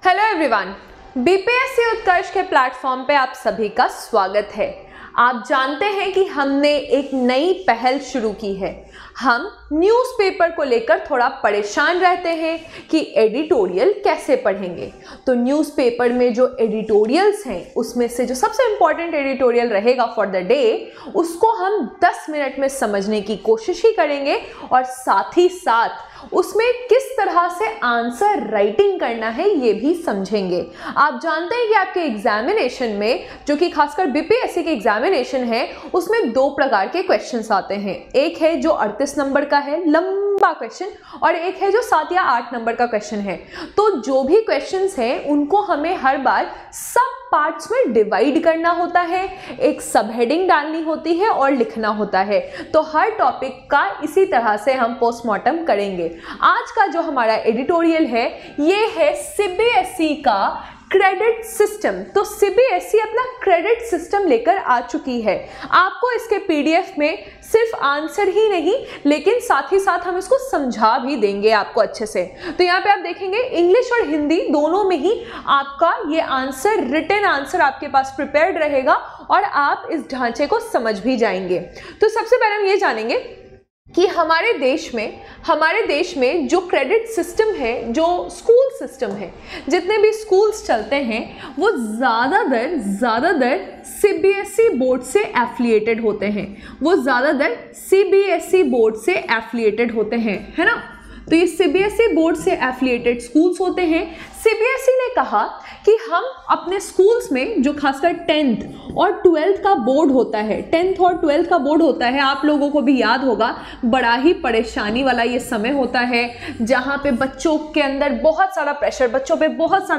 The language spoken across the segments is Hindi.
हेलो एवरीवन, बीपीएससी उत्कर्ष के प्लेटफॉर्म पे आप सभी का स्वागत है। आप जानते हैं कि हमने एक नई पहल शुरू की है। हम न्यूज़पेपर को लेकर थोड़ा परेशान रहते हैं कि एडिटोरियल कैसे पढ़ेंगे। तो न्यूज़पेपर में जो एडिटोरियल्स हैं उसमें से जो सबसे इम्पॉर्टेंट एडिटोरियल रहेगा फॉर द डे, उसको हम 10 मिनट में समझने की कोशिश ही करेंगे और साथ ही साथ उसमें किस तरह से आंसर राइटिंग करना है ये भी समझेंगे। आप जानते हैं कि आपके एग्जामिनेशन में, जो कि खासकर बीपीएससी के एग्जामिनेशन है, उसमें 2 प्रकार के क्वेश्चंस आते हैं। एक है जो 38 नंबर का है, लंबा क्वेश्चन, और एक है जो 7 या 8 नंबर का क्वेश्चन है। तो जो भी क्वेश्चंस हैं उनको हमें हर बार सब पार्ट्स में डिवाइड करना होता है, एक सब हेडिंग डालनी होती है और लिखना होता है। तो हर टॉपिक का इसी तरह से हम पोस्टमार्टम करेंगे। आज का जो हमारा एडिटोरियल है ये है सीबीएसई का क्रेडिट सिस्टम। तो सीबीएसई अपना क्रेडिट सिस्टम लेकर आ चुकी है। आपको इसके पीडीएफ में सिर्फ आंसर ही नहीं, लेकिन साथ ही साथ हम इसको समझा भी देंगे आपको अच्छे से। तो यहाँ पे आप देखेंगे इंग्लिश और हिंदी दोनों में ही आपका ये आंसर, रिटन आंसर आपके पास प्रिपेयर्ड रहेगा और आप इस ढांचे को समझ भी जाएंगे। तो सबसे पहले हम ये जानेंगे कि हमारे देश में जो क्रेडिट सिस्टम है, जो स्कूल सिस्टम है, जितने भी स्कूल्स चलते हैं वो ज़्यादातर सीबीएसई बोर्ड से एफिलिएटेड होते हैं। है ना। तो ये सीबीएसई बोर्ड से एफिलिएटेड स्कूल्स होते हैं। सीबीएसई ने कहा कि हम अपने स्कूल्स में जो खासकर 10th और 12th का बोर्ड होता है, 10th और 12th का बोर्ड होता है, आप लोगों को भी याद होगा, बड़ा ही परेशानी वाला ये समय होता है जहाँ पे बच्चों के अंदर बहुत सारा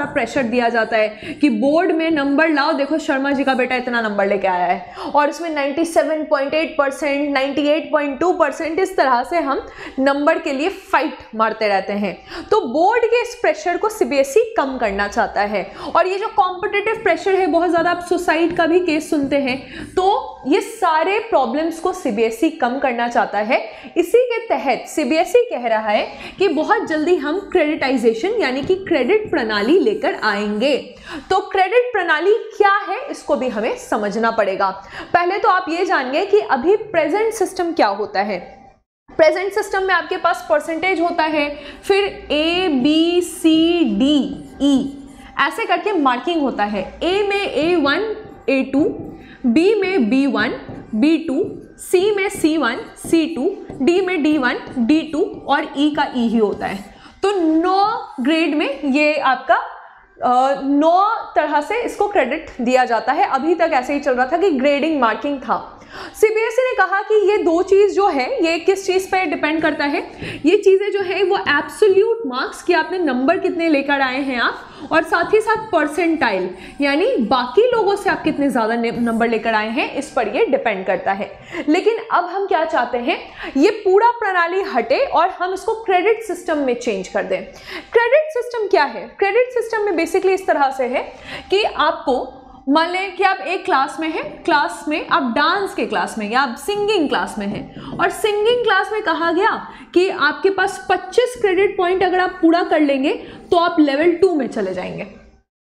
प्रेशर दिया जाता है कि बोर्ड में नंबर लाओ। देखो शर्मा जी का बेटा इतना नंबर लेके आया है और इसमें 97.8%, 98.2%, इस तरह से हम नंबर के लिए फाइट मारते रहते हैं। तो बोर्ड के इस प्रेशर को सीबीएसई कम करना चाहता है। और ये जो कॉम्पिटिटिव प्रेशर है, बहुत ज्यादा आप सुसाइड का भी केस सुनते हैं, तो ये सारे प्रॉब्लम्स को सीबीएसई कम करना चाहता है। इसी के तहत सीबीएसई कह रहा है कि बहुत जल्दी हम क्रेडिटाइजेशन यानी कि क्रेडिट प्रणाली लेकर आएंगे। तो क्रेडिट प्रणाली क्या है इसको भी हमें समझना पड़ेगा। पहले तो आप ये जानिए कि अभी प्रेजेंट सिस्टम क्या होता है। प्रेजेंट सिस्टम में आपके पास परसेंटेज होता है, फिर A B C D E ऐसे करके मार्किंग होता है। A में A1 A2, B में B1 B2, C में C1 C2, D में D1 D2 और E का E ही होता है। तो 9 ग्रेड में ये आपका 9 तरह से इसको क्रेडिट दिया जाता है। अभी तक ऐसे ही चल रहा था कि ग्रेडिंग मार्किंग था। सीबीएसई ने कहा कि ये 2 चीज़ जो है ये किस चीज़ पे डिपेंड करता है। ये चीज़ें जो है वो एब्सोल्यूट मार्क्स कि आपने नंबर कितने लेकर आए हैं आप, और साथ ही साथ परसेंटाइल यानी बाकी लोगों से आप कितने ज़्यादा नंबर लेकर आए हैं, इस पर ये डिपेंड करता है। लेकिन अब हम क्या चाहते हैं, ये पूरा प्रणाली हटे और हम इसको क्रेडिट सिस्टम में चेंज कर दें। क्रेडिट सिस्टम क्या है? क्रेडिट सिस्टम में बेसिकली इस तरह से है कि आपको मान लें कि आप एक क्लास में हैं, क्लास में आप डांस के क्लास में या आप सिंगिंग क्लास में हैं, और सिंगिंग क्लास में कहा गया कि आपके पास 25 क्रेडिट पॉइंट अगर आप पूरा कर लेंगे तो आप लेवल 2 में चले जाएंगे।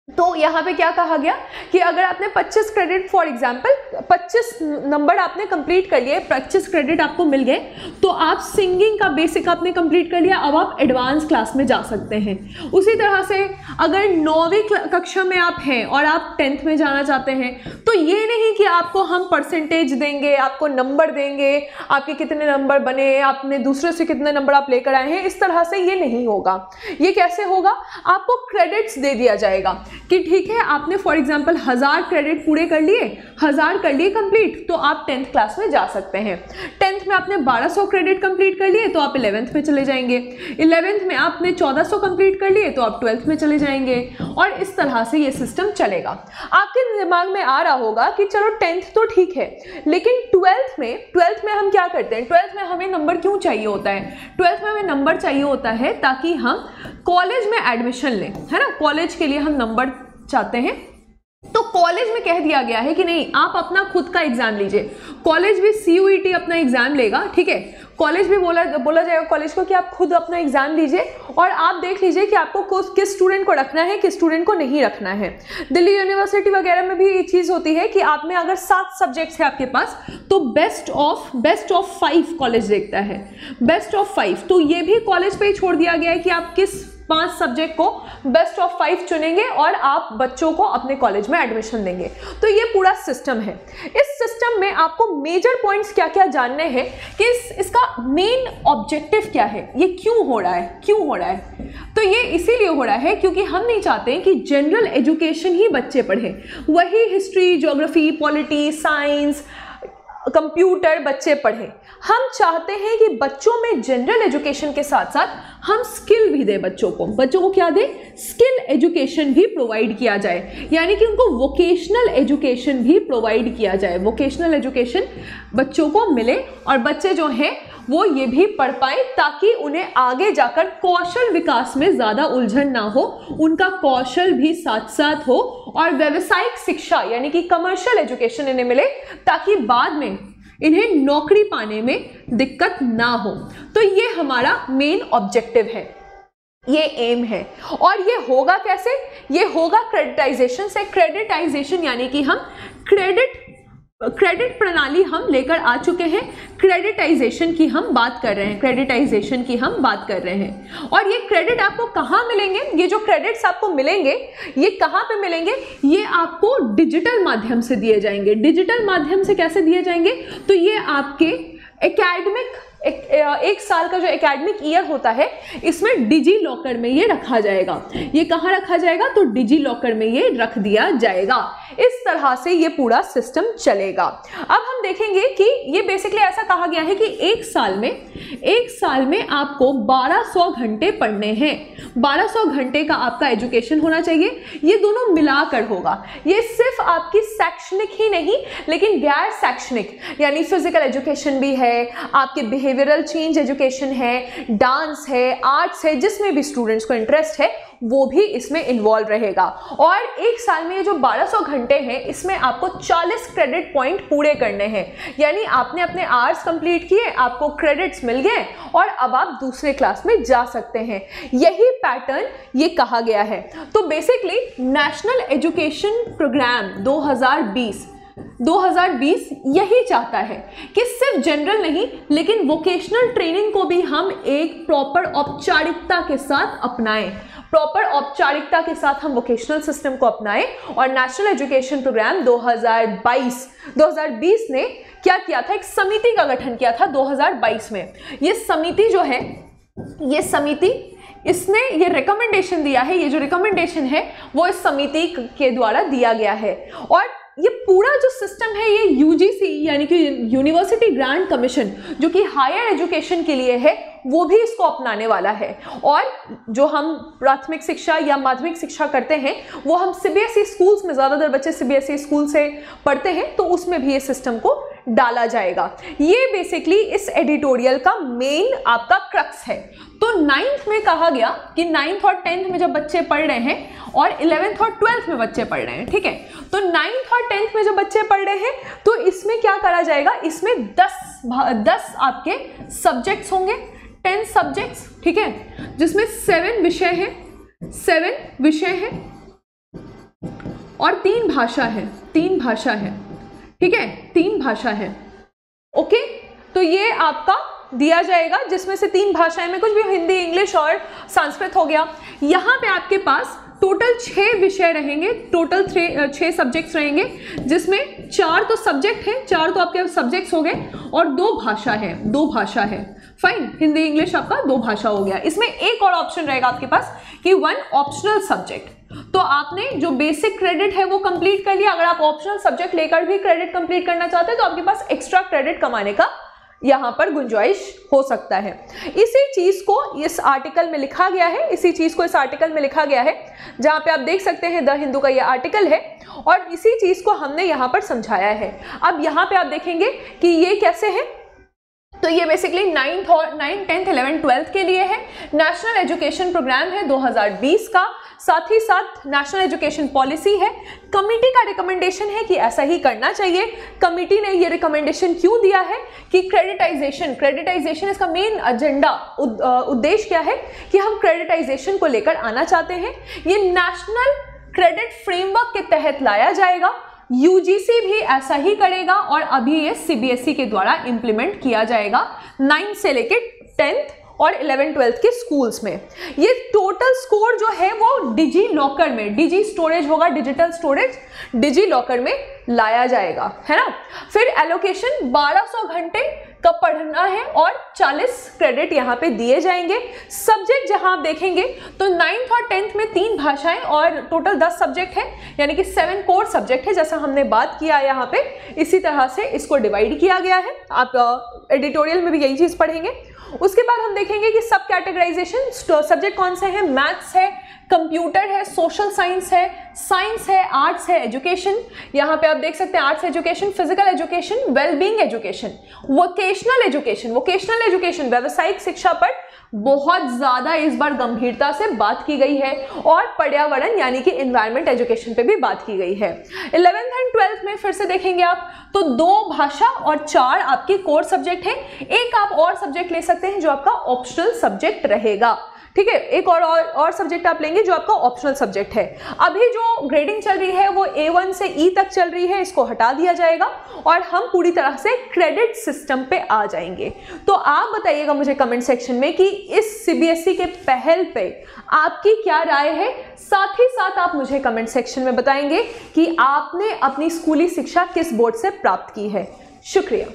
तो यहाँ पे क्या कहा गया कि अगर आपने 25 क्रेडिट, फॉर एग्जांपल 25 नंबर आपने कंप्लीट कर लिए, 25 क्रेडिट आपको मिल गए, तो आप सिंगिंग का बेसिक आपने कंप्लीट कर लिया, अब आप एडवांस क्लास में जा सकते हैं। उसी तरह से अगर 9वीं कक्षा में आप हैं और आप 10th में जाना चाहते हैं, तो ये नहीं कि आपको हम परसेंटेज देंगे, आपको नंबर देंगे, आपके कितने नंबर बने, आपने दूसरे से कितने नंबर आप लेकर आए हैं, इस तरह से ये नहीं होगा। ये कैसे होगा? आपको क्रेडिट्स दे दिया जाएगा कि ठीक है आपने फॉर एग्जांपल 1000 क्रेडिट पूरे कर लिए, 1000 कर लिए कंप्लीट, तो आप 10th क्लास में जा सकते हैं। 10th में आपने 1200 क्रेडिट कंप्लीट कर लिए तो आप 11th में चले जाएंगे। 11th में आपने 1400 कंप्लीट कर लिए तो आप 12th में चले जाएंगे, और इस तरह से ये सिस्टम चलेगा। आपके दिमाग में आ रहा होगा कि चलो 10th तो ठीक है, लेकिन 12th में हम क्या करते हैं? 12th में हमें नंबर क्यों चाहिए होता है? 12th में हमें नंबर चाहिए होता है ताकि हम कॉलेज में एडमिशन लें, है ना। कॉलेज के लिए हम नंबर चाहते हैं। तो कॉलेज में कह दिया गया है कि नहीं, आप अपना खुद का एग्जाम लीजिए। कॉलेज भी CUET अपना एग्जाम लेगा, ठीक है। कॉलेज भी बोला जाएगा कॉलेज को कि आप खुद अपना एग्जाम दीजिए और आप देख लीजिए कि आपको किस स्टूडेंट को रखना है, किस स्टूडेंट को नहीं रखना है। दिल्ली यूनिवर्सिटी वगैरह में भी ये चीज़ होती है कि आप में अगर 7 सब्जेक्ट्स है आपके पास तो बेस्ट ऑफ 5 कॉलेज देखता है, बेस्ट ऑफ 5। तो ये भी कॉलेज पे ही छोड़ दिया गया है कि आप किस 5 सब्जेक्ट को बेस्ट ऑफ 5 चुनेंगे और आप बच्चों को अपने कॉलेज में एडमिशन देंगे। तो ये पूरा सिस्टम है। इस सिस्टम में आपको मेजर पॉइंट्स क्या क्या जानने हैं कि इसका मेन ऑब्जेक्टिव क्या है, ये क्यों हो रहा है। तो ये इसीलिए हो रहा है क्योंकि हम नहीं चाहते कि जनरल एजुकेशन ही बच्चे पढ़ें, वही history, geography, polity, science, computer बच्चे पढ़ें। हम चाहते हैं कि बच्चों में जनरल एजुकेशन के साथ साथ हम स्किल भी दें बच्चों को क्या दें, स्किल एजुकेशन भी प्रोवाइड किया जाए, यानी कि उनको वोकेशनल एजुकेशन भी प्रोवाइड किया जाए। वोकेशनल एजुकेशन बच्चों को मिले और बच्चे जो हैं वो ये भी पढ़ पाए ताकि उन्हें आगे जाकर कौशल विकास में ज़्यादा उलझन ना हो, उनका कौशल भी साथ साथ हो और व्यावसायिक शिक्षा यानी कि कमर्शियल एजुकेशन इन्हें मिले ताकि बाद में इन्हें नौकरी पाने में दिक्कत ना हो। तो ये हमारा मेन ऑब्जेक्टिव है, ये एम है। और ये होगा कैसे, ये होगा क्रेडिटाइजेशन से। क्रेडिटाइजेशन यानी कि हम क्रेडिट प्रणाली हम लेकर आ चुके हैं, क्रेडिटाइजेशन की हम बात कर रहे हैं। और ये क्रेडिट आपको कहाँ मिलेंगे, ये जो क्रेडिट्स आपको मिलेंगे ये कहाँ पे मिलेंगे, ये आपको डिजिटल माध्यम से दिए जाएंगे। डिजिटल माध्यम से कैसे दिए जाएंगे, तो ये आपके एकेडमिक एक साल का जो एकेडमिक ईयर होता है इसमें डिजी लॉकर में ये रखा जाएगा। ये कहाँ रखा जाएगा, तो डिजी लॉकर में ये रख दिया जाएगा। इस तरह से ये पूरा सिस्टम चलेगा। अब हम देखेंगे कि ये बेसिकली ऐसा कहा गया है कि एक साल में आपको 1200 घंटे पढ़ने हैं। 1200 घंटे का आपका एजुकेशन होना चाहिए। ये दोनों मिलाकर होगा। ये सिर्फ आपकी शैक्षणिक ही नहीं लेकिन गैर शैक्षणिक यानी फिजिकल एजुकेशन भी है, आपके बिहेवियरल चेंज एजुकेशन है, डांस है, आर्ट्स है, जिसमें भी स्टूडेंट्स को इंटरेस्ट है वो भी इसमें इन्वॉल्व रहेगा। और एक साल में ये जो 1200 घंटे हैं इसमें आपको 40 क्रेडिट पॉइंट पूरे करने हैं। यानी आपने अपने आवर्स कंप्लीट किए, आपको क्रेडिट्स मिल गए और अब आप दूसरे क्लास में जा सकते हैं। यही पैटर्न ये कहा गया है। तो बेसिकली नेशनल एजुकेशन प्रोग्राम 2020 यही चाहता है कि सिर्फ जनरल नहीं लेकिन वोकेशनल ट्रेनिंग को भी हम एक प्रॉपर औपचारिकता के साथ अपनाएं। प्रॉपर औपचारिकता के साथ हम वोकेशनल सिस्टम को अपनाएं। और नेशनल एजुकेशन प्रोग्राम 2020 ने क्या किया था, एक समिति का गठन किया था 2022 में। ये समिति जो है, ये समिति इसने ये रिकमेंडेशन दिया है। ये जो रिकमेंडेशन है वो इस समिति के द्वारा दिया गया है। और ये पूरा जो सिस्टम है ये यूजीसी यानी कि यूनिवर्सिटी ग्रांट कमीशन जो कि हायर एजुकेशन के लिए है वो भी इसको अपनाने वाला है। और जो हम प्राथमिक शिक्षा या माध्यमिक शिक्षा करते हैं वो हम सीबीएसई स्कूल्स में, ज़्यादातर बच्चे सीबीएसई स्कूल से पढ़ते हैं तो उसमें भी ये सिस्टम को डाला जाएगा। ये बेसिकली इस एडिटोरियल का मेन आपका क्रक्स है। तो 9th में कहा गया कि 9th और 10th में जब बच्चे पढ़ रहे हैं और 11th और 12th में बच्चे पढ़ रहे हैं, ठीक है, तो 9th और 10th में जब बच्चे पढ़ रहे हैं तो इसमें क्या करा जाएगा, इसमें 10 आपके सब्जेक्ट्स होंगे, 10 सब्जेक्ट्स, ठीक है, जिसमें 7 विषय हैं और 3 भाषा है, ठीक है, 3 भाषा है। ओके, तो ये आपका दिया जाएगा जिसमें से 3 भाषाएं में कुछ भी हिंदी, इंग्लिश और संस्कृत हो गया। यहाँ पे आपके पास टोटल 6 विषय रहेंगे, टोटल 6 सब्जेक्ट्स रहेंगे जिसमें 4 तो सब्जेक्ट हैं, 4 तो आपके सब्जेक्ट्स हो गए और 2 भाषा है। फाइन, हिंदी इंग्लिश आपका 2 भाषा हो गया। इसमें एक और ऑप्शन रहेगा आपके पास कि 1 ऑप्शनल सब्जेक्ट। तो आपने जो बेसिक क्रेडिट है वो कंप्लीट कर लिया। अगर आप ऑप्शनल सब्जेक्ट लेकर भी क्रेडिट कंप्लीट करना चाहते हैं तो आपके पास एक्स्ट्रा क्रेडिट कमाने का यहाँ पर गुंजाइश हो सकता है। इसी चीज को इस आर्टिकल में लिखा गया है, जहाँ पे आप देख सकते हैं द हिंदू का ये आर्टिकल है और इसी चीज को हमने यहाँ पर समझाया है। अब यहाँ पे आप देखेंगे कि ये कैसे है, तो ये बेसिकली 9th और 9th 10th 11th 12th के लिए है। नेशनल एजुकेशन प्रोग्राम है 2020 का, साथ ही साथ नेशनल एजुकेशन पॉलिसी है। कमिटी का रिकमेंडेशन है कि ऐसा ही करना चाहिए। कमिटी ने ये रिकमेंडेशन क्यों दिया है कि क्रेडिटाइजेशन इसका मेन एजेंडा उद्देश्य क्या है कि हम क्रेडिटाइजेशन को लेकर आना चाहते हैं। ये नेशनल क्रेडिट फ्रेमवर्क के तहत लाया जाएगा। यूजीसी भी ऐसा ही करेगा और अभी ये सीबीएसई के द्वारा इंप्लीमेंट किया जाएगा 9th से लेके 10th और 11th 12th के स्कूल्स में। ये टोटल स्कोर जो है वो डिजी लॉकर में, डिजी स्टोरेज होगा, डिजिटल स्टोरेज डिजी लॉकर में लाया जाएगा, है ना। फिर एलोकेशन 1200 घंटे का पढ़ना है और 40 क्रेडिट यहाँ पे दिए जाएंगे। सब्जेक्ट जहाँ आप देखेंगे तो 9th और 10th में 3 भाषाएं और टोटल 10 सब्जेक्ट है, यानी कि 7 कोर सब्जेक्ट है, जैसा हमने बात किया यहाँ पे। इसी तरह से इसको डिवाइड किया गया है। आप एडिटोरियल में भी यही चीज पढ़ेंगे। उसके बाद हम देखेंगे कि सब कैटेगराइजेशन सब्जेक्ट कौन से हैं। मैथ्स है, कंप्यूटर है, सोशल साइंस है, आर्ट्स है, एजुकेशन। यहाँ पे आप देख सकते हैं arts education, physical education, wellbeing education, vocational education, व्यावसायिक शिक्षा पर बहुत ज्यादा इस बार गंभीरता से बात की गई है और पर्यावरण यानी कि एनवायरमेंट एजुकेशन पे भी बात की गई है। 11th एंड 12th में फिर से देखेंगे आप तो 2 भाषा और 4 आपके कोर सब्जेक्ट है। एक आप और सब्जेक्ट ले सकते हैं जो आपका ऑप्शनल सब्जेक्ट रहेगा, ठीक है। एक और सब्जेक्ट आप लेंगे जो आपका ऑप्शनल सब्जेक्ट है। अभी जो ग्रेडिंग चल रही है वो A1 से E तक चल रही है, इसको हटा दिया जाएगा और हम पूरी तरह से क्रेडिट सिस्टम पे आ जाएंगे। तो आप बताइएगा मुझे कमेंट सेक्शन में कि इस सीबीएसई के पहल पे आपकी क्या राय है। साथ ही साथ आप मुझे कमेंट सेक्शन में बताएंगे कि आपने अपनी स्कूली शिक्षा किस बोर्ड से प्राप्त की है। शुक्रिया।